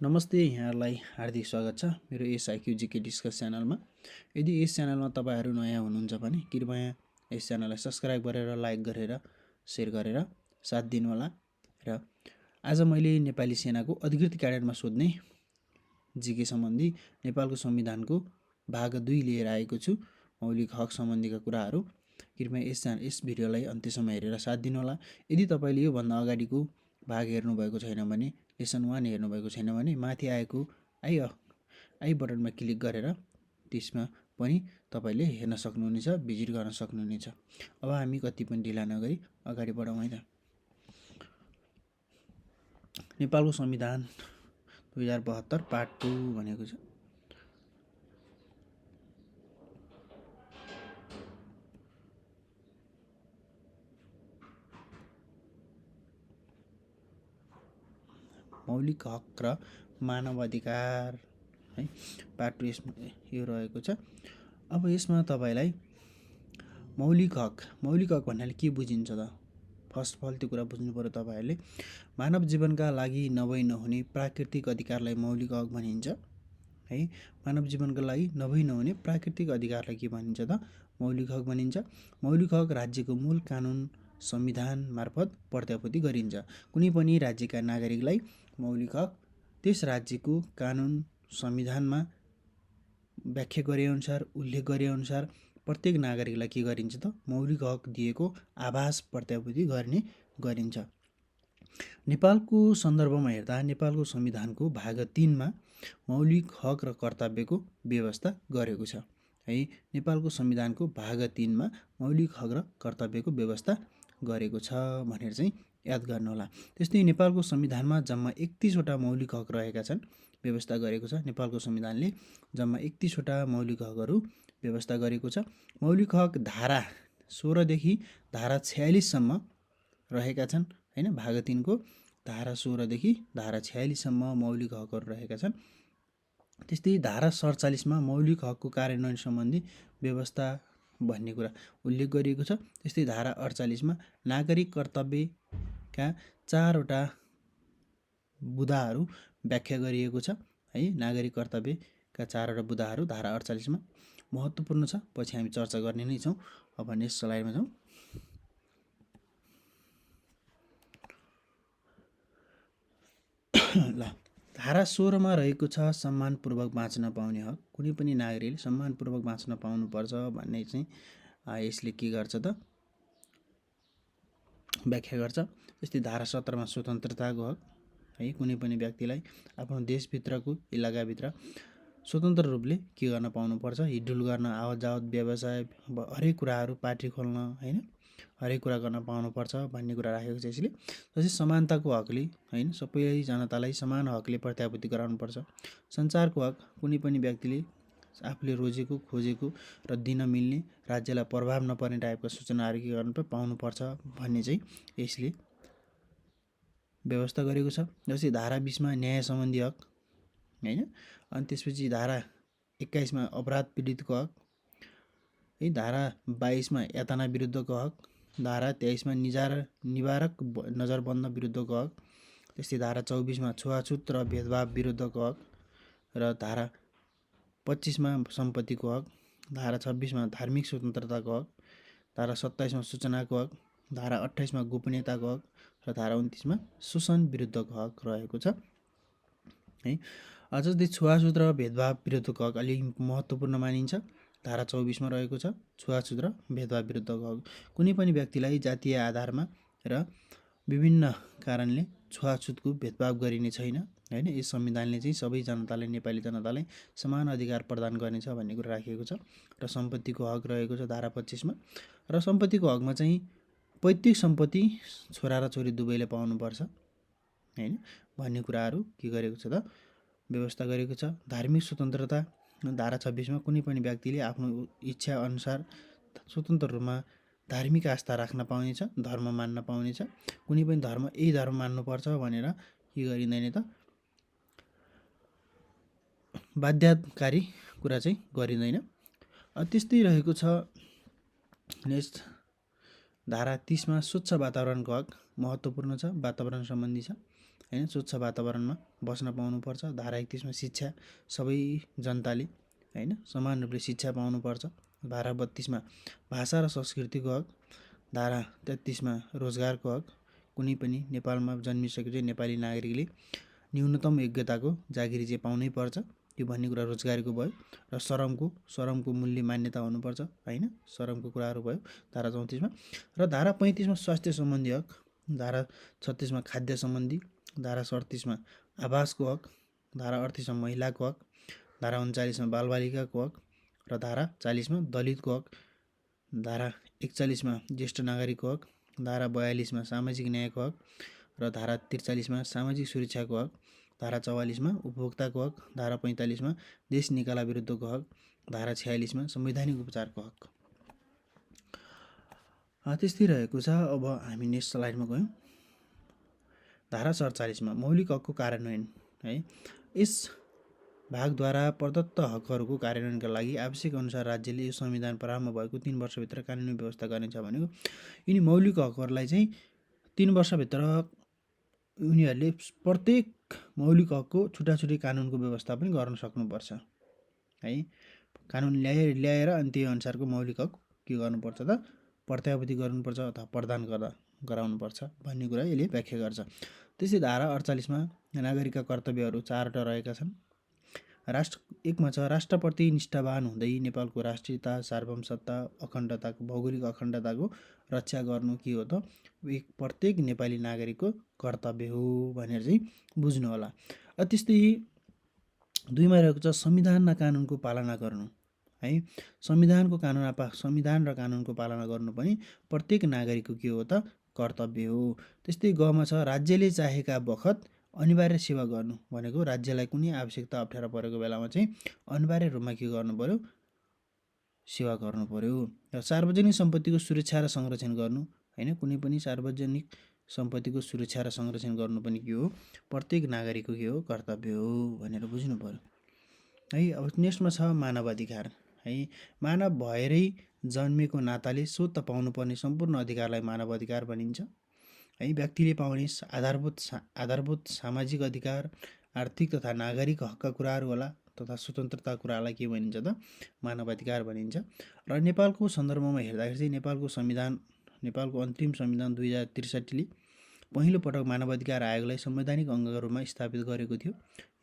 नमस्ते, यहाँहरूलाई हार्दिक स्वागत छ मेरो यस आइक्युजिके डिस्कस च्यानलमा। यदि यस च्यानलमा तपाईँहरू नयाँ हुनुहुन्छ भने कृपया यस च्यानललाई सब्सक्राइब गरेर लाइक गरेर सेयर गरेर साथ दिनुहोला। र आज मैले नेपाली सेनाको अधिकृत क्याडेटमा सोध्ने जिके सम्बन्धी नेपालको संविधानको भाग 2 लिएर आएको छु। मौलिक हक सम्बन्धीका कुराहरू। कृपया यस भिडियोलाई अन्त्यसम्म हेरेर साथ दिनुहोला। यदि तपाईँले योभन्दा अगाडिको भाग हेर्नुभएको छैन भने, लेसन 1 हेर्नुभएको छैन भने माथि आएको आई बटनमा क्लिक गरेर त्यसमा पनि तपाईँले हेर्न सक्नुहुनेछ, भिजिट गर्न सक्नुहुनेछ। अब हामी कति पनि ढिला नगरी अगाडि बढौँ है त। नेपालको संविधान 2072 पार्ट 2 भनेको छ। मौलिक हक र मानव अधिकार है, पार्ट 2 यो रहेको छ। अब यसमा तपाईँलाई मौलिक हक भन्नाले के बुझिन्छ त? फर्स्ट अफ अल त्यो कुरा बुझ्नु पर्यो तपाईँहरूले। मानव जीवनका लागि नभई नहुने प्राकृतिक अधिकारलाई मौलिक हक भनिन्छ है। मानव जीवनका लागि नभई नहुने प्राकृतिक अधिकारलाई के भनिन्छ त? मौलिक हक भनिन्छ। मौलिक हक राज्यको मूल कानुन संविधान मार्फत प्रत्याभूति गरिन्छ। कुनै पनि राज्यका नागरिकलाई मौलिक हक त्यस राज्यको कानुन संविधानमा व्याख्या गरेअनुसार उल्लेख गरेअनुसार प्रत्येक नागरिकलाई के गरिन्छ त? मौलिक हक दिएको आभास प्रत्याभूति गरिन्छ। नेपालको सन्दर्भमा हेर्दा नेपालको संविधानको भाग 3 मा मौलिक हक र कर्तव्यको व्यवस्था गरेको छ है। नेपालको संविधानको भाग 3 मा मौलिक हक र कर्तव्यको व्यवस्था गरेको छ भनेर चाहिँ याद गर्नुहोला। त्यस्तै नेपालको संविधानमा जम्मा 31 वटा मौलिक हक रहेका छन्, व्यवस्था गरेको छ। नेपालको संविधानले जम्मा 31 वटा मौलिक हकहरू व्यवस्था गरेको छ। मौलिक हक धारा 16 देखि धारा 46 सम्म रहेका छन् हैन। भाग 3 को धारा 16 देखि धारा 46 सम्म मौलिक हकहरू रहेका छन्। त्यस्तै धारा 47 मा मौलिक हकको कार्यान्वयन सम्बन्धी व्यवस्था भन्ने कुरा उल्लेख गरिएको छ। त्यस्तै धारा 48 मा नागरिक कर्तव्यका 4 वटा बुँदाहरू व्याख्या गरिएको छ है। नागरिक कर्तव्यका 4 वटा बुँदाहरू धारा 48 मा महत्त्वपूर्ण छ, पछि हामी चर्चा गर्ने नै छौँ। अब नेक्स्ट स्लाइडमा जाउँ। ल, धारा 16 मा रहेको छ सम्मानपूर्वक बाँच्न पाउने हक। कुनै पनि नागरिकले सम्मानपूर्वक बाँच्न पाउनुपर्छ भन्ने चाहिँ यसले के गर्छ त? व्याख्या गर्छ। त्यस्तै धारा 17 मा स्वतन्त्रताको हक है। कुनै पनि व्यक्तिलाई आफ्नो देशभित्रको इलाकाभित्र स्वतन्त्र रूपले के गर्न पाउनुपर्छ? हिँडडुल गर्न, आवत जावत, व्यवसाय, हरेक कुराहरू, पार्टी खोल्न हैन, हरेक कुरा गर्न पाउनुपर्छ भन्ने कुरा राखेको छ यसले। जस्तै समानताको हकले हैन, सबै जनतालाई समान हकले प्रत्याभूति गराउनुपर्छ। सञ्चारको हक, कुनै पनि व्यक्तिले आफूले रोजेको खोजेको र दिन मिल्ने, राज्यलाई प्रभाव नपर्ने टाइपका सूचनाहरू के गर्नु पाउनुपर्छ भन्ने चाहिँ यसले व्यवस्था गरेको छ। जस्तै धारा 20 मा न्याय सम्बन्धी हक हैन। अनि त्यसपछि धारा 21 मा अपराध पीडितको हक है। धारा 22 मा यातना विरुद्धको हक। धारा 23 मा निवारक नजरबन्द विरुद्धको हक। त्यस्तै धारा 24 मा छुवाछुत र भेदभाव विरुद्धको हक र धारा 25 मा सम्पत्तिको हक। धारा 26 मा धार्मिक स्वतन्त्रताको हक। धारा 27 मा सूचनाको हक। धारा 28 मा गोपनीयताको हक र धारा 29 मा शोषण विरुद्धको हक रहेको छ है। जस्तै छुवाछुत र भेदभाव विरुद्धको हक अलिक महत्त्वपूर्ण मानिन्छ। धारा 24 मा रहेको छ छुवाछुत र भेदभाव विरुद्धको हक। कुनै पनि व्यक्तिलाई जातीय आधारमा र विभिन्न कारणले छुवाछुतको भेदभाव गरिने छैन हैन। यस संविधानले चाहिँ सबै जनतालाई, नेपाली जनतालाई समान अधिकार प्रदान गर्नेछ भन्ने कुरा राखिएको छ। र सम्पत्तिको हक रहेको छ धारा 25 मा। र सम्पत्तिको हकमा चाहिँ पैतृक सम्पत्ति छोरा र छोरी दुवैले पाउनुपर्छ हैन भन्ने कुराहरू के गरेको छ त? व्यवस्था गरेको छ। धार्मिक स्वतन्त्रता धारा 26 मा कुनै पनि व्यक्तिले आफ्नो इच्छा अनुसार स्वतन्त्र रूपमा धार्मिक आस्था राख्न पाउनेछ, धर्म मान्न पाउनेछ। कुनै पनि धर्म यही धर्म मान्नुपर्छ भनेर के गरिँदैन त? बाध्यकारी कुरा चाहिँ गरिँदैन। त्यस्तै रहेको छ नेक्स्ट धारा 30 मा स्वच्छ वातावरणको हक महत्त्वपूर्ण छ, वातावरण सम्बन्धी छ हैन, स्वच्छ वातावरणमा बस्न पाउनुपर्छ। धारा 31 मा शिक्षा सबै जनताले हैन समान रूपले शिक्षा पाउनुपर्छ। धारा 32 मा भाषा र संस्कृतिको हक। धारा 33 मा रोजगारको हक। कुनै पनि नेपालमा जन्मिसकेपछि नेपाली नागरिकले न्यूनतम योग्यताको जागिरी चाहिँ पाउनै पर्छ, त्यो भन्ने कुरा रोजगारीको भयो। र श्रमको मूल्य मान्यता हुनुपर्छ हैन, श्रमको कुराहरू भयो धारा 34 मा। र धारा 35 मा स्वास्थ्य सम्बन्धी हक। धारा 36 मा खाद्य सम्बन्धी। धारा 37 मा आवासको हक। धारा 38 मा महिलाको हक। धारा 39 मा बालबालिकाको हक। र धारा 40 मा दलितको हक। धारा 41 मा ज्येष्ठ नागरिकको हक। धारा 42 मा सामाजिक न्यायको हक। र धारा 43 मा सामाजिक सुरक्षाको हक। धारा 44 मा उपभोक्ताको हक। धारा 45 मा देश निकाला विरुद्धको हक। धारा 46 मा संवैधानिक उपचारको हक। त्यस्तै रहेको छ। अब हामी नेक्स्ट स्लाइडमा गयौँ। धारा 47 मा मौलिक हकको कार्यान्वयन है। यस भागद्वारा प्रदत्त हकहरूको कार्यान्वयनका लागि आवश्यक अनुसार राज्यले यो संविधान प्रारम्भ भएको 3 वर्षभित्र कानुनी व्यवस्था गर्नेछ भनेको। यिनी मौलिक हकहरूलाई चाहिँ 3 वर्षभित्र उनीहरूले प्रत्येक मौलिक हकको छुट्टाछुट्टै कानुनको व्यवस्था पनि गर्न सक्नुपर्छ है। कानुन ल्याएर अनि त्यही अनुसारको मौलिक हक के गर्नुपर्छ त प्रत्याभूति गर्नुपर्छ अथवा प्रदान गराउनुपर्छ भन्ने कुरा यसले व्याख्या गर्छ। त्यसै धारा 48 मा नागरिकका कर्तव्यहरू 4वटा रहेका छन्। 1 मा छ राष्ट्रप्रति निष्ठावान हुँदै नेपालको राष्ट्रियता, सार्वभौमसत्ता, अखण्डताको भौगोलिक अखण्डताको रक्षा गर्नु के हो त प्रत्येक नेपाली नागरिकको कर्तव्य हो भनेर चाहिँ बुझ्नु होला। त्यस्तै 2 मा रहेको छ संविधान र कानुनको पालना गर्नु है। संविधान र कानुनको पालना गर्नु पनि प्रत्येक नागरिकको के हो त कर्तव्य हो। त्यस्तै ग मा छ राज्यले चाहेका बखत अनिवार्य सेवा गर्नु भनेको राज्यलाई कुनै आवश्यकता अप्ठ्यारो परेको बेलामा चाहिँ अनिवार्य रूपमा के गर्नु पर्यो सेवा गर्नु पर्यो। र सार्वजनिक सम्पत्तिको सुरक्षा र संरक्षण गर्नु हैन, कुनै पनि सार्वजनिक सम्पत्तिको सुरक्षा र संरक्षण गर्नु पनि के हो प्रत्येक नागरिकको के हो कर्तव्य हो भनेर बुझ्नु पर्यो है। अब नेक्स्टमा छ मानव अधिकार है। मानव भएरै जन्मेको नाताले स्वतः पाउनुपर्ने सम्पूर्ण अधिकारलाई मानव अधिकार भनिन्छ है। व्यक्तिले पाउने आधारभूत सामाजिक अधिकार, आर्थिक तथा नागरिक हकका कुराहरू होला तथा स्वतन्त्रता कुरालाई के भनिन्छ त मानव अधिकार भनिन्छ। र नेपालको सन्दर्भमा हेर्दाखेरि चाहिँ नेपालको अन्तिम संविधान 2063 ले पहिलो पटक मानव अधिकार आयोगलाई संवैधानिक अङ्गका रूपमा स्थापित गरेको थियो।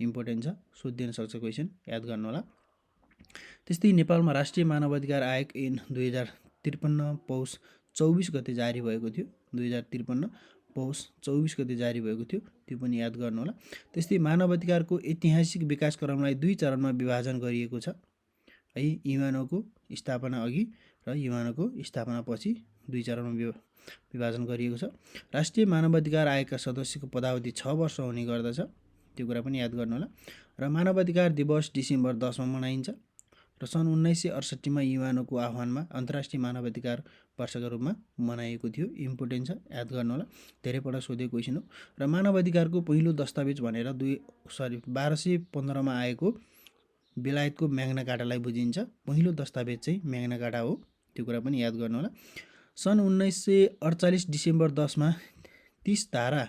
इम्पोर्टेन्ट छ, सोधिन सक्छ क्वेसन, याद गर्नु होला। त्यस्तै नेपालमा राष्ट्रिय मानव अधिकार आयोग ऐन 2053 पौष 24 गते जारी भएको थियो। 2053 पौष 24 गते जारी भएको थियो, त्यो पनि याद गर्नु होला। त्यस्तै मानव अधिकारको ऐतिहासिक विकासक्रमलाई 2 चरणमा विभाजन गरिएको छ है। युएनको स्थापना अघि र युएनको स्थापना पछि 2 चरणमा विभाजन गरिएको छ। राष्ट्रिय मानव अधिकार आयोगका सदस्यको पदावधि 6 वर्ष हुने गर्दछ, त्यो कुरा पनि याद गर्नु होला। र मानव अधिकार दिवस डिसेम्बर 10 मा मनाइन्छ। र सन् 1968 मा युएनको आह्वानमा अन्तर्राष्ट्रिय मानव अधिकार वर्षका रूपमा मनाइएको थियो। इम्पोर्टेन्ट छ, याद गर्नु होला, धेरै पटक सोधेको क्वेसन हो। र मानव अधिकारको पहिलो दस्तावेज भनेर 1215 मा आएको बेलायतको म्याग्ना कार्टालाई बुझिन्छ। पहिलो दस्तावेज चाहिँ म्याग्ना कार्टा हो, त्यो कुरा पनि याद गर्नु होला। सन् 1948 डिसेम्बर 10 मा 30 धारा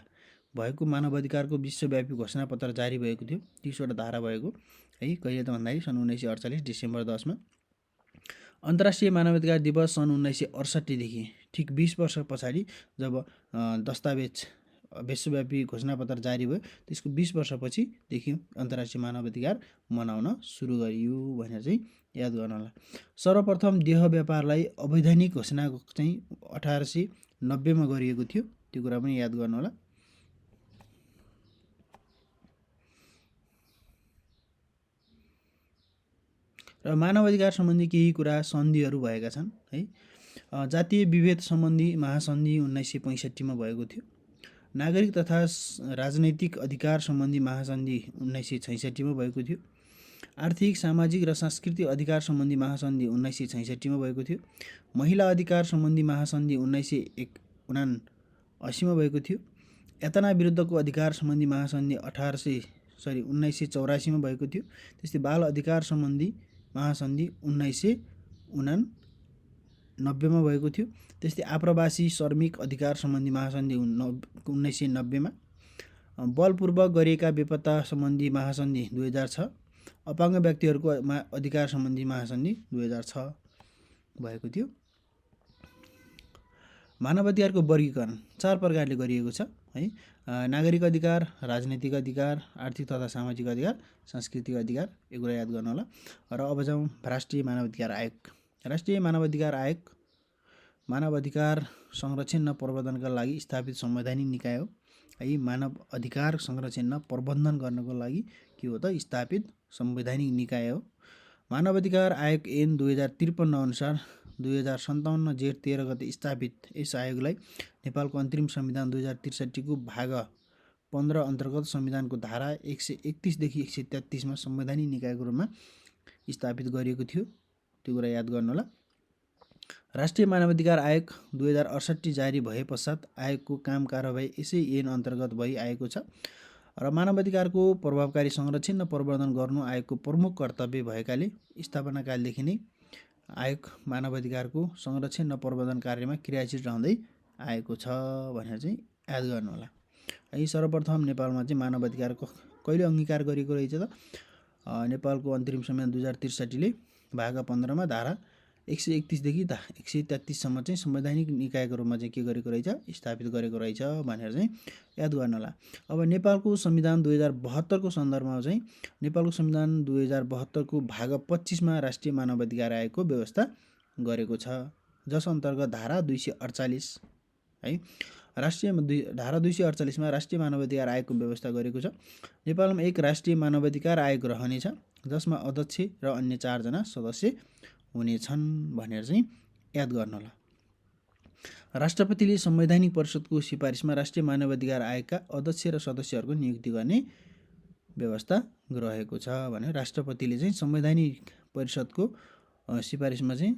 भएको मानव अधिकारको विश्वव्यापी घोषणापत्र जारी भएको थियो। 30वटा धारा भएको है। कहिले त भन्दाखेरि सन् 1948 डिसेम्बर 10 मा। अन्तर्राष्ट्रिय मानव अधिकार दिवस सन् 1968 देखि ठिक 20 वर्ष पछाडि जब दस्तावेज विश्वव्यापी घोषणापत्र जारी भयो, त्यसको 20 वर्षपछिदेखि अन्तर्राष्ट्रिय मानव अधिकार मनाउन सुरु गरियो भनेर चाहिँ याद गर्नु होला। सर्वप्रथम देह व्यापारलाई अवैधानिक घोषणा चाहिँ 1890 मा गरिएको थियो, त्यो कुरा पनि याद गर्नु होला। र मानव अधिकार सम्बन्धी केही कुरा सन्धिहरू भएका छन् है। जातीय विभेद सम्बन्धी महासन्धि 1965 मा भएको थियो। नागरिक तथा राजनैतिक अधिकार सम्बन्धी महासन्धि 1966 मा भएको थियो। आर्थिक, सामाजिक र सांस्कृतिक अधिकार सम्बन्धी महासन्धि 1966 मा भएको थियो। महिला अधिकार सम्बन्धी महासन्धि 1979 मा भएको थियो। यातना विरुद्धको अधिकार सम्बन्धी महासन्धि 1984 मा भएको थियो। त्यस्तै बाल अधिकार सम्बन्धी महासन्धि 1989 मा भएको थियो। त्यस्तै आप्रवासी श्रमिक अधिकार सम्बन्धी महासन्धि 1990 मा। बलपूर्वक गरिएका बेपत्ता सम्बन्धी महासन्धि 2006, अपाङ्ग व्यक्तिहरूको अधिकार सम्बन्धी महासन्धि 2006 भएको थियो। मानव अधिकारको वर्गीकरण 4 प्रकारले गरिएको छ है। नागरिक अधिकार, राजनैतिक अधिकार, आर्थिक तथा सामाजिक अधिकार, सांस्कृतिक अधिकार, यो कुरा याद गर्नु होला। र अब जाउँ राष्ट्रिय मानव अधिकार आयोग। राष्ट्रिय मानव अधिकार आयोग मानव अधिकार संरक्षण र प्रवर्धनका लागि स्थापित संवैधानिक निकाय हो है। मानव अधिकार संरक्षण र प्रबन्धन गर्नको लागि के हो त स्थापित संवैधानिक निकाय हो। मानव अधिकार आयोग ऐन 2053 अनुसार 2057 जेठ 13 गते स्थापित यस आयोगलाई नेपालको अन्तरिम संविधान 2063 को भाग 15 अन्तर्गत संविधानको धारा 131 देखि 133 मा संवैधानिक निकायको रूपमा स्थापित गरिएको थियो। त्यो कुरा याद गर्नु होला। राष्ट्रिय मानवाधिकार आयोग 2068 जारी भए पश्चात आयोगको काम कारबाही यसै ऐन अन्तर्गत भइआएको छ र मानवाधिकारको प्रभावकारी संरक्षण र प्रवर्धन गर्नु आयोगको प्रमुख कर्तव्य भएकाले स्थापना कालदेखि नै आयोग मानवाधिकारको संरक्षण र प्रवर्धन कार्यमा क्रियाशील रहँदै आएको छ भनेर चाहिँ याद गर्नु होला। है सर्वप्रथम नेपालमा चाहिँ मानवाधिकारको कहिले अंगीकार गरिएको रहेछ त नेपालको अन्तरिम संविधान 2063 ले भाग 15 मा धारा 131 देखि 133 सम्म चाहिँ संवैधानिक निकायको रूपमा चाहिँ के गरेको रहेछ स्थापित गरेको रहेछ भनेर चाहिँ याद गर्नु होला। अब नेपालको संविधान 2072 को सन्दर्भमा चाहिँ नेपालको संविधान 2072 को भाग 25 मा राष्ट्रिय मानवाधिकार आयोगको व्यवस्था गरेको छ, जस अन्तर्गत धारा 248 है धारा 248 मा राष्ट्रिय मानवाधिकार आयोगको व्यवस्था गरेको छ। नेपालमा एक राष्ट्रिय मानवाधिकार आयोग रहनेछ जसमा अध्यक्ष र अन्य 4 जना सदस्य हुनेछन् भनेर चाहिँ याद गर्नु होला। राष्ट्रपतिले संवैधानिक परिषदको सिफारिसमा राष्ट्रिय मानवाधिकार आयोगका अध्यक्ष र सदस्यहरूको नियुक्ति गर्ने व्यवस्था रहेको छ भने राष्ट्रपतिले चाहिँ संवैधानिक परिषदको सिफारिसमा चाहिँ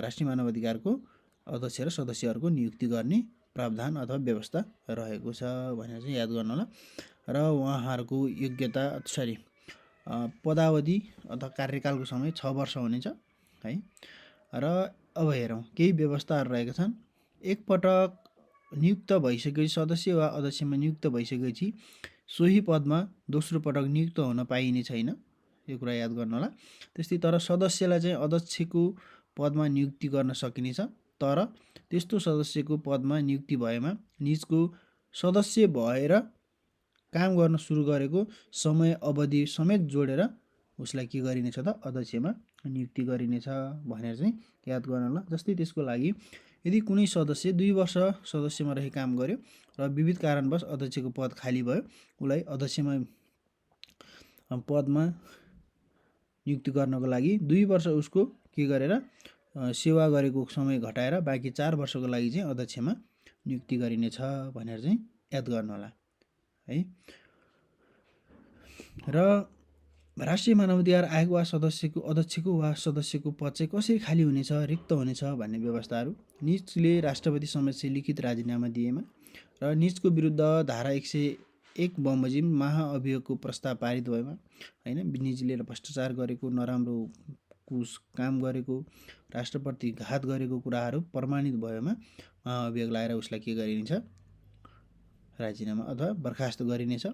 राष्ट्रिय मानवाधिकारको अध्यक्ष र सदस्यहरूको नियुक्ति गर्ने प्रावधान अथवा व्यवस्था रहेको छ भनेर चाहिँ याद गर्नु होला। र उहाँहरूको योग्यता पदावधि अथवा कार्यकालको समय 6 वर्ष हुनेछ है। र अब हेरौँ केही व्यवस्थाहरू रहेका छन्। एक पटक नियुक्त भइसकेपछि सदस्य वा अध्यक्षमा नियुक्त भइसकेपछि सोही पदमा दोस्रो पटक नियुक्त हुन पाइने छैन, यो कुरा याद गर्नु होला। त्यस्तै तर सदस्यलाई चाहिँ अध्यक्षको पदमा नियुक्ति गर्न सकिनेछ, तर त्यस्तो सदस्यको पदमा नियुक्ति भएमा निजको सदस्य भएर काम गर्न सुरु गरेको समय अवधि समेत जोडेर उसलाई के गरिनेछ त अध्यक्षमा नियुक्ति गरिनेछ भनेर चाहिँ याद गर्नु होला। जस्तै त्यसको लागि यदि कुनै सदस्य 2 वर्ष सदस्यमा रही काम गर्यो र विविध कारणवश अध्यक्षको पद खाली भयो, उसलाई अध्यक्षमा पदमा नियुक्ति गर्नको लागि 2 वर्ष उसको के गरेर सेवा गरेको समय घटाएर बाँकी 4 वर्षको लागि चाहिँ अध्यक्षमा नियुक्ति गरिनेछ भनेर चाहिँ याद गर्नु होला है। र राष्ट्रिय मानवाधिकार आयोग वा अध्यक्षको वा सदस्यको पद चाहिँ कसरी खाली हुनेछ, रिक्त हुनेछ भन्ने व्यवस्थाहरू निजले राष्ट्रपति समक्ष लिखित राजीनामा दिएमा र निजको विरुद्ध धारा 101 बमोजिम महाअभियोगको प्रस्ताव पारित भएमा हैन, निजले भ्रष्टाचार गरेको, नराम्रो काम गरेको, राष्ट्रप्रति घात गरेको कुराहरू प्रमाणित भएमा महाअभियोग लगाएर उसलाई के गरिनेछ राजीनामा अथवा बर्खास्त गरिनेछ।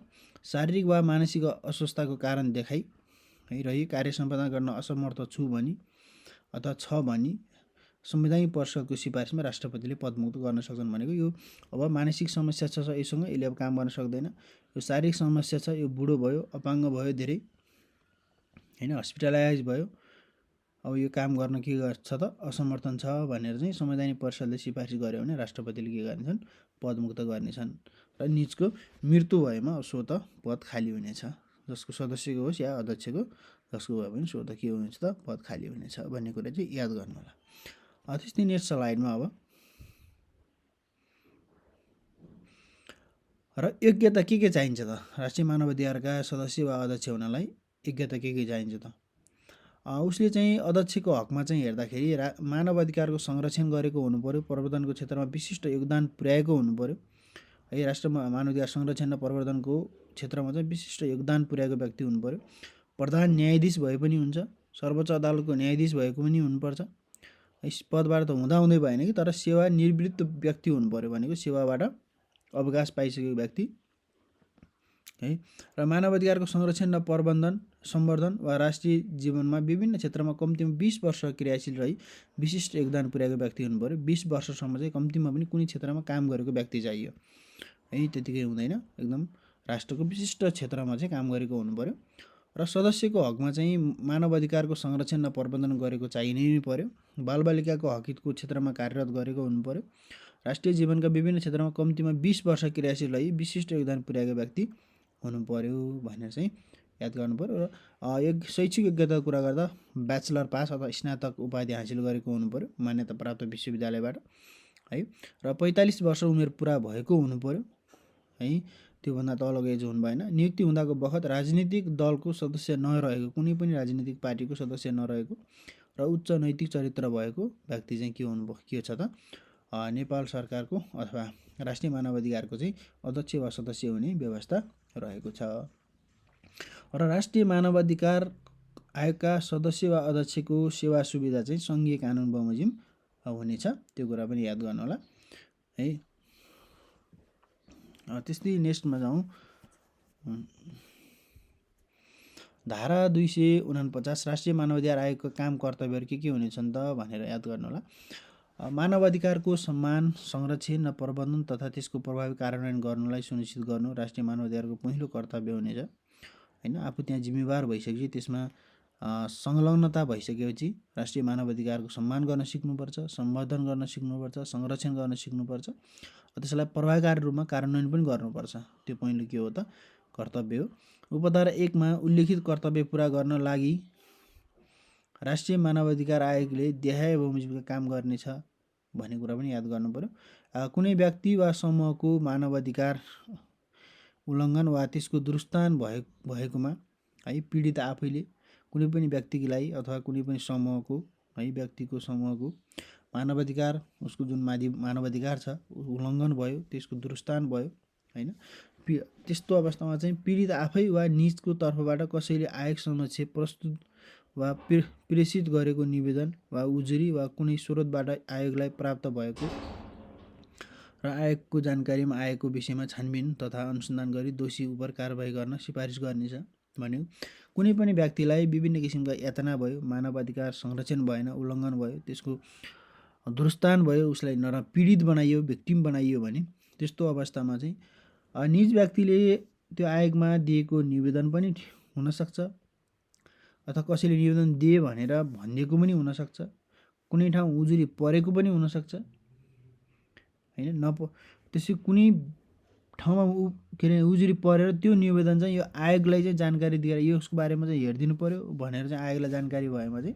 शारीरिक वा मानसिक अस्वस्थताको कारण देखाई है रही कार्य सम्पादन गर्न असमर्थ छु भनी अथवा छ भनी संवैधानिक परिषदको सिफारिसमा राष्ट्रपतिले पदमुक्त गर्न सक्छन् भनेको यो अब मानसिक समस्या छ यससँग यसले अब काम गर्न सक्दैन, यो शारीरिक समस्या छ, यो बुढो भयो, अपाङ्ग भयो, धेरै हैन, हस्पिटलाइज भयो, अब यो काम गर्न के गर्छ त असमर्थन छ भनेर चाहिँ संवैधानिक परिषदले सिफारिस गर्यो भने राष्ट्रपतिले के गर्नेछन् पदमुक्त गर्नेछन्। र निजको मृत्यु भएमा सो त पद खाली हुनेछ, जसको सदस्यको होस् या अध्यक्षको जसको भयो भने सो त के हुनेछ त पद खाली हुनेछ भन्ने कुरा चाहिँ याद गर्नु होला। त्यस्तै नेक्स्ट स्लाइडमा अब र योग्यता के चाहिन्छ त राष्ट्रिय मानवाधिकारका सदस्य वा अध्यक्ष हुनलाई योग्यता के चाहिन्छ त उसले चाहिँ अध्यक्षको हकमा चाहिँ हेर्दाखेरि मानव अधिकारको संरक्षण गरेको हुनु पर्यो, प्रवर्धनको क्षेत्रमा विशिष्ट योगदान पुर्याएको हुनु पर्यो है। राष्ट्र मानवाधिकार संरक्षण र प्रवर्धनको क्षेत्रमा चाहिँ विशिष्ट योगदान पुर्याएको व्यक्ति हुनु पर्यो, प्रधान न्यायाधीश भए पनि हुन्छ, सर्वोच्च अदालतको न्यायाधीश भएको पनि हुनुपर्छ। यस पदबाट त हुँदै भएन कि, तर सेवा निवृत्त व्यक्ति हुनु पर्यो भनेको सेवाबाट अवकाश पाइसकेको व्यक्ति है र मानव अधिकारको संरक्षण र सम्वर्धन वा राष्ट्रिय जीवनमा विभिन्न क्षेत्रमा कम्तीमा 20 वर्ष क्रियाशील रही विशिष्ट योगदान पुर्याएको व्यक्ति हुनु पर्यो। 20 वर्षसम्म चाहिँ कम्तीमा पनि कुनै क्षेत्रमा काम गरेको व्यक्ति चाहियो है, त्यतिकै हुँदैन, एकदम राष्ट्रको विशिष्ट क्षेत्रमा चाहिँ काम गरेको हुनु पर्यो र सदस्यको हकमा चाहिँ मानव अधिकारको संरक्षण र प्रबन्धन गरेको चाहिने नै पर्यो। बालबालिकाको हकहितको क्षेत्रमा कार्यरत गरेको हुनु पर्यो। राष्ट्रिय जीवनका विभिन्न क्षेत्रमा कम्तीमा 20 वर्ष क्रियाशील रही विशिष्ट योगदान पुर्याएको व्यक्ति हुनु पर्यो भनेर चाहिँ याद गर्नु पर्यो। र एक शैक्षिक योग्यताको कुरा गर्दा ब्याचलर पास अथवा स्नातक उपाधि हासिल गरेको हुनु पर्यो मान्यता प्राप्त विश्वविद्यालयबाट है। र 45 वर्ष उमेर पुरा भएको हुनु पर्यो है, त्योभन्दा तलको एज हुनु भएन। नियुक्ति हुँदाको बखत राजनीतिक दलको सदस्य नरहेको, कुनै पनि राजनीतिक पार्टीको सदस्य नरहेको र उच्च नैतिक चरित्र भएको व्यक्ति चाहिँ के छ त नेपाल सरकारको अथवा राष्ट्रिय मानवाधिकारको चाहिँ अध्यक्ष वा सदस्य हुने व्यवस्था रहेको छ। र राष्ट्रिय मानवाधिकार आयोगका सदस्य वा अध्यक्षको सेवा सुविधा चाहिँ सङ्घीय कानुन बमोजिम हुनेछ, त्यो कुरा पनि याद गर्नु होला है। त्यस्तै नेक्स्टमा जाउँ, धारा 249 राष्ट्रिय मानवाधिकार आयोगको काम कर्तव्यहरू के हुनेछन् त भनेर याद गर्नु होला। मानवाधिकारको सम्मान, संरक्षण र प्रबन्धन तथा त्यसको प्रभावी कार्यान्वयन गर्नलाई सुनिश्चित गर्नु राष्ट्रिय मानवाधिकारको पहिलो कर्तव्य हुनेछ हैन। आफू त्यहाँ जिम्मेवार भइसकेपछि, त्यसमा संलग्नता भइसकेपछि राष्ट्रिय मानवाधिकारको सम्मान गर्न सिक्नुपर्छ, सम्वर्धन गर्न सिक्नुपर्छ, संरक्षण गर्न सिक्नुपर्छ, त्यसलाई प्रभावकारी रूपमा कार्यान्वयन पनि गर्नुपर्छ। त्यो पहिलो के हो त कर्तव्य हो। उपधारा 1 मा उल्लेखित कर्तव्य पुरा गर्न लागि राष्ट्रिय मानवाधिकार आयोगले देहाय बमोजिमका काम गर्नेछ भन्ने कुरा पनि याद गर्नु पर्यो। कुनै व्यक्ति वा समूहको मानवाधिकार उल्लङ्घन वा त्यसको दुरुस्तान भएकोमा है, पीडित आफैले कुनै पनि व्यक्तिलाई अथवा कुनै पनि समूहको है, व्यक्तिको समूहको मानवाधिकार, उसको जुन मानवाधिकार छ उल्लङ्घन भयो, त्यसको दुरुस्तान भयो हैन, त्यस्तो अवस्थामा चाहिँ पीडित आफै वा निजको तर्फबाट कसैले आयोग समक्ष प्रस्तुत वा प्रेषित गरेको निवेदन वा उजुरी वा कुनै स्रोतबाट आयोगलाई प्राप्त भएको र आयोगको जानकारीमा आएको विषयमा छानबिन तथा अनुसन्धान गरी दोषी उपर कारबाही गर्न सिफारिस गर्नेछ भन्यो। कुनै पनि व्यक्तिलाई विभिन्न किसिमका यातना भयो, मानवाधिकार संरक्षण भएन, उल्लङ्घन भयो, त्यसको दुरुस्तान भयो, उसलाई पीडित बनाइयो, भिक्टिम बनाइयो भने त्यस्तो अवस्थामा चाहिँ निज व्यक्तिले त्यो आयोगमा दिएको निवेदन पनि हुनसक्छ अथवा कसैले निवेदन दिए भनेर भनिएको पनि हुनसक्छ, कुनै ठाउँ उजुरी परेको पनि हुनसक्छ हैन। त्यसै कुनै ठाउँमा के अरे उजुरी परेर त्यो निवेदन चाहिँ यो आयोगलाई चाहिँ जानकारी दिएर यसको बारेमा चाहिँ हेरिदिनु पर्यो भनेर चाहिँ आयोगलाई जानकारी भएमा चाहिँ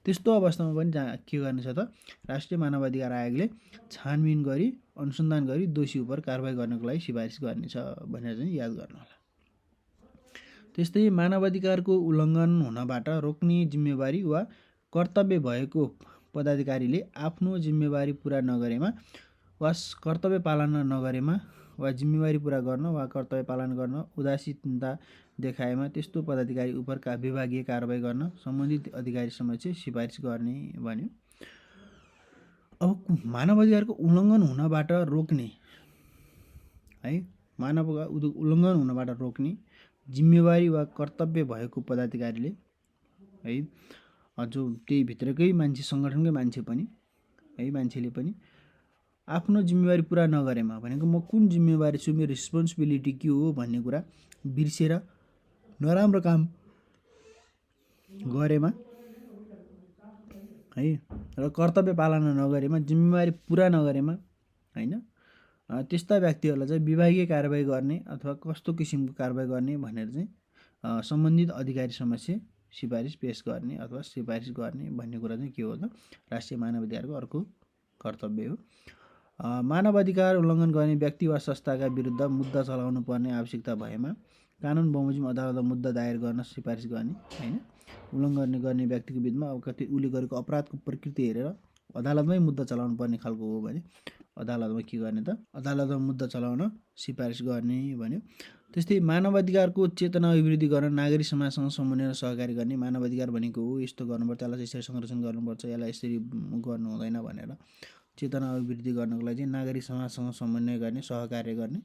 त्यस्तो अवस्थामा पनि के गर्नेछ त राष्ट्रिय मानवाधिकार आयोगले छानबिन गरी अनुसन्धान गरी दोषी उपर कारबाही गर्नको लागि सिफारिस गर्नेछ भनेर चाहिँ याद गर्नु होला। त्यस्तै मानवाधिकारको उल्लङ्घन हुनबाट रोक्ने जिम्मेवारी वा कर्तव्य भएको पदाधिकारीले आफ्नो जिम्मेवारी पुरा नगरेमा वा कर्तव्य पालना नगरेमा वा जिम्मेवारी पुरा गर्न वा कर्तव्य पालन गर्न उदासीनता देखाएमा त्यस्तो पदाधिकारी उपर विभागीय कारबाही गर्न सम्बन्धित अधिकारी समक्ष सिफारिस गर्ने भन्यो। अब मानवाधिकारको उल्लङ्घन हुनबाट रोक्ने है, उल्लङ्घन हुनबाट रोक्ने जिम्मेवारी वा कर्तव्य भएको पदाधिकारीले है, जो त्यही भित्रकै मान्छे, सङ्गठनकै मान्छे पनि है, मान्छेले पनि आफ्नो जिम्मेवारी पुरा नगरेमा भनेको म कुन जिम्मेवारी छु, मेरो रेस्पोन्सिबिलिटी के हो भन्ने कुरा बिर्सेर नराम्रो काम गरेमा है र कर्तव्य पालना नगरेमा, जिम्मेवारी पुरा नगरेमा हैन, त्यस्ता व्यक्तिहरूलाई चाहिँ विभागीय कारबाही गर्ने अथवा कस्तो किसिमको कारबाही गर्ने भनेर चाहिँ सम्बन्धित अधिकारी समक्ष सिफारिस पेश गर्ने अथवा सिफारिस गर्ने भन्ने कुरा चाहिँ के हो त राष्ट्रिय मानवाधिकारको अर्को कर्तव्य हो। मानवाधिकार उल्लङ्घन गर्ने व्यक्ति वा संस्थाका विरुद्ध मुद्दा चलाउनु पर्ने आवश्यकता भएमा कानुन बमोजिम अदालतमा मुद्दा दायर गर्न सिफारिस गर्ने हैन। उल्लङ्घन गर्ने व्यक्तिको विरुद्धमा अब कति उसले गरेको अपराधको प्रकृति हेरेर अदालतमै मुद्दा चलाउनु पर्ने खालको हो भने अदालतमा के गर्ने त अदालतमा मुद्दा चलाउन सिफारिस गर्ने भन्यो। त्यस्तै मानवाधिकारको चेतना अभिवृद्धि गर्न नागरिक समाजसँग समन्वय र सहकारी गर्ने। मानवाधिकार भनेको हो यस्तो गर्नुपर्छ, यसलाई यसरी संरक्षण गर्नुपर्छ, यसलाई यसरी गर्नु हुँदैन भनेर चेतना अभिवृद्धि गर्नको लागि चाहिँ नागरिक समाजसँग समन्वय गर्ने, सहकार्य गर्ने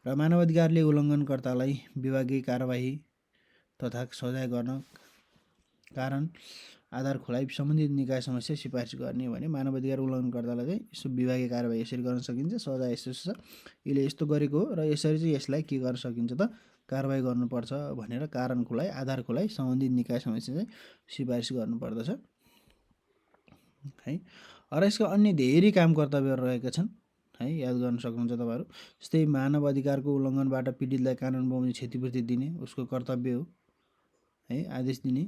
र मानवाधिकारले उल्लङ्घनकर्तालाई विभागीय कारबाही तथा सजाय गर्न कारण आधार खुलाइ सम्बन्धित निकाय समस्या सिफारिस गर्ने भने मानवाधिकार उल्लङ्घनकर्तालाई चाहिँ यसो विभागीय कारबाही यसरी गर्न सकिन्छ, सजाय यस्तो छ, यसले यस्तो गरेको हो र यसरी चाहिँ यसलाई के गर्न सकिन्छ त कारबाही गर्नुपर्छ भनेर कारण खुलाइ आधार खुलाइ सम्बन्धित निकाय समस्या चाहिँ सिफारिस गर्नुपर्दछ है। र यसका अन्य धेरै काम कर्तव्यहरू रहेका छन् है, याद गर्न सक्नुहुन्छ तपाईँहरू। जस्तै मानव अधिकारको उल्लङ्घनबाट पीडितलाई कानुन बमोजिम क्षतिपूर्ति दिने उसको कर्तव्य हो है, आदेश दिने।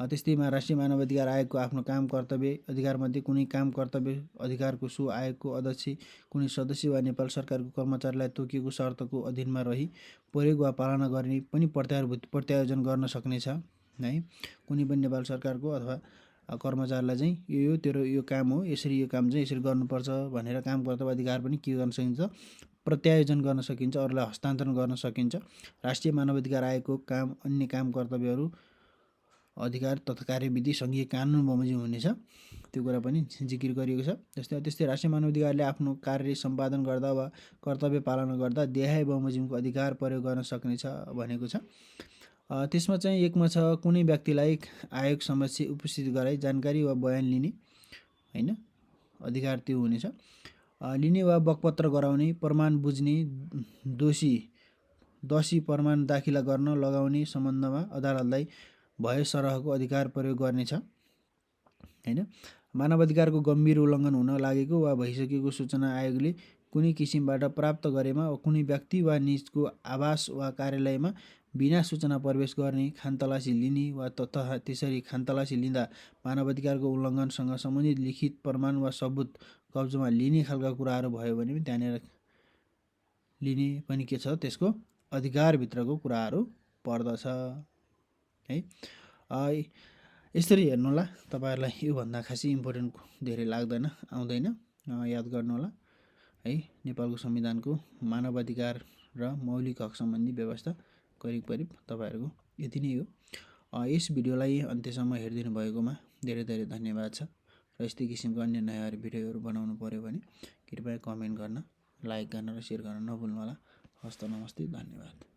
त्यस्तैमा राष्ट्रिय मानव अधिकार आयोगको आफ्नो काम कर्तव्य अधिकारमध्ये कुनै काम कर्तव्य अधिकारको सो आयोगको अध्यक्ष कुनै सदस्य वा नेपाल सरकारको कर्मचारीलाई तोकिएको शर्तको अधीनमा रही प्रयोग वा पालना गर्ने पनि प्रत्यायोजन गर्न सक्नेछ है। कुनै पनि नेपाल सरकारको अथवा कर्मचारीलाई चाहिँ यो तेरो यो काम हो, यसरी यो काम चाहिँ यसरी गर्नुपर्छ भनेर काम कर्तव्य अधिकार पनि के गर्न सकिन्छ, प्रत्यायोजन गर्न सकिन्छ, अरूलाई हस्तान्तरण गर्न सकिन्छ। राष्ट्रिय मानव अधिकार आयोगको काम अन्य काम कर्तव्यहरू अधिकार तथा कार्यविधि सङ्घीय कानुन बमोजिम हुनेछ, त्यो कुरा पनि जिकिर गरिएको छ। त्यस्तै राष्ट्रिय मानवाधिकारले आफ्नो कार्य सम्पादन गर्दा वा कर्तव्य पालना गर्दा देहाय बमोजिमको अधिकार प्रयोग गर्न सक्नेछ भनेको छ। त्यसमा चाहिँ एकमा छ कुनै व्यक्तिलाई आयोग समक्ष उपस्थित गराई जानकारी वा बयान लिने हैन अधिकार त्यो हुनेछ। लिने वा बकपत्र गराउने, प्रमाण बुझ्ने, दोषी प्रमाण दाखिला गर्न लगाउने सम्बन्धमा अदालतलाई भए सरहको अधिकार प्रयोग गर्नेछ हैन। मानवाधिकारको गम्भीर उल्लङ्घन हुन लागेको वा भइसकेको सूचना आयोगले कुनै किसिमबाट प्राप्त गरेमा कुनै व्यक्ति वा निजको आवास वा कार्यालयमा बिना सूचना प्रवेश गर्ने, खानतलासी लिने वा तथा त्यसरी खानतलासी लिँदा मानवाधिकारको उल्लङ्घनसँग सम्बन्धित लिखित प्रमाण वा सबुत कब्जामा लिने खालका कुराहरू भयो भने पनि त्यहाँनिर लिने पनि के छ त्यसको अधिकारभित्रको कुराहरू पर्दछ है। यसरी हेर्नु होला, तपाईँहरूलाई योभन्दा खासै इम्पोर्टेन्ट धेरै लाग्दैन आउँदैन, याद गर्नु होला है। नेपालको संविधानको मानवाधिकार र मौलिक हक सम्बन्धी व्यवस्था करिब तपाईँहरूको यति नै हो। यस भिडियोलाई अन्त्यसम्म हेरिदिनु भएकोमा धेरै धेरै धन्यवाद छ र यस्तै किसिमको अन्य नयाँ भिडियोहरू बनाउनु पर्यो भने कृपया कमेन्ट गर्न, लाइक गर्न र सेयर गर्न नभुल्नु होला। हस्त नमस्ते, धन्यवाद।